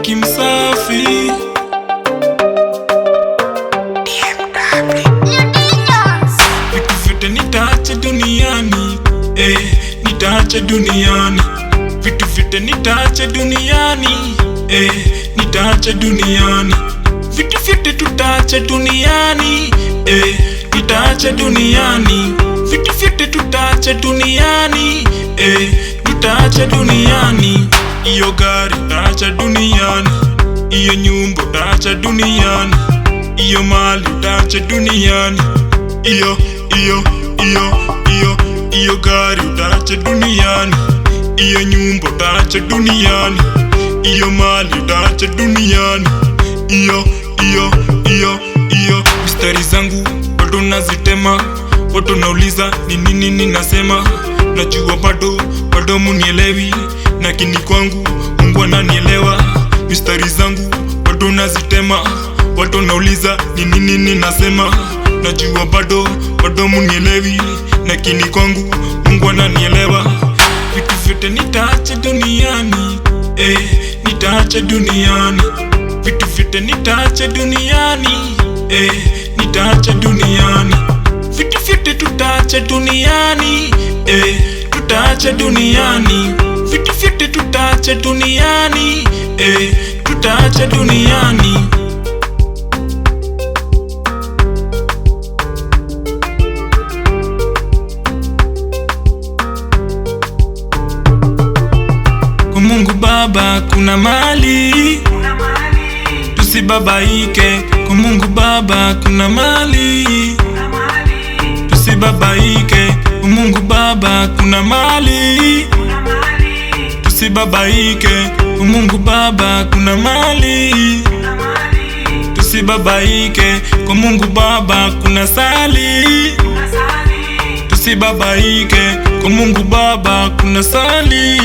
Kimsafi. Vitu vyote nitaacha duniani, nitaacha duniani. Vitu vyote nitaacha duniani, nitaacha duniani. Vitu vyote tutaacha duniani, nitaacha duniani. Vitu vyote tutaacha duniani, tutaacha duniani. Iyo gari utaacha duniani, iyo nyumba utaacha duniani, iyo mali utaacha duniani. Iyo gari utaacha duniani, iyo nyumba utaacha duniani, iyo mali utaacha duniani. Mistari zangu bado nazitema, watu nauliza ni nini ninasema. Najua bado munielewi, lakini kwangu Mungu ananielewa. Mistari zangu bado nazitema, watu nauliza ni nini ninasema. Najua bado munielewi, lakini kwangu Mungu ananielewa. Vitu vyote nitaacha duniani, nitaacha duniani. Vitu vyote nitaacha duniani, nitaacha duniani. Vitu vyote tutaacha duniani, tutaacha duniani. Vitu vyote tutaacha duniani, tutaacha duniani. Kwa Mungu Baba kuna mali, tusibabaike. Kwa Mungu Baba kuna mali, tusibabaike. Kwa Mungu Baba kuna mali, tusibabaike. Kwa Mungu Baba kuna mali, tusibabaike. Kwa Mungu Baba kuna sali, tusibabaike. Kwa Mungu Baba kuna sali,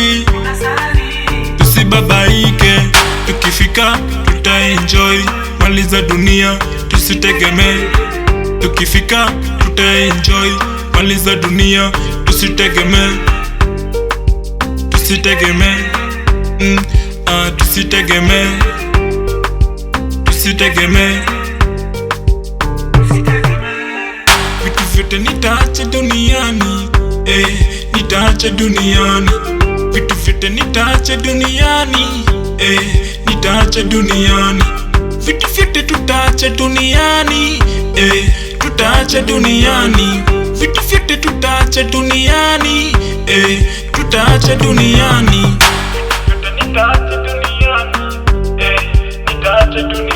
tusibabaike. Tukifika tutaenjoy, mali za dunia tusitegemee. Tukifika tutaenjoy, mali za dunia tusitegemee. Tusitegemee, tusitegemee. Tusitegemee. Vitu vyote nitaacha duniani, nitaacha duniani. Vitu vyote nitaacha duniani, nitaacha duniani. Vitu vyote tutaacha duniani, tutaacha duniani. Vitu vyote tutaacha duniani, tutaacha duniani. Vitu vyote nitaacha duniani, nitaacha duniani.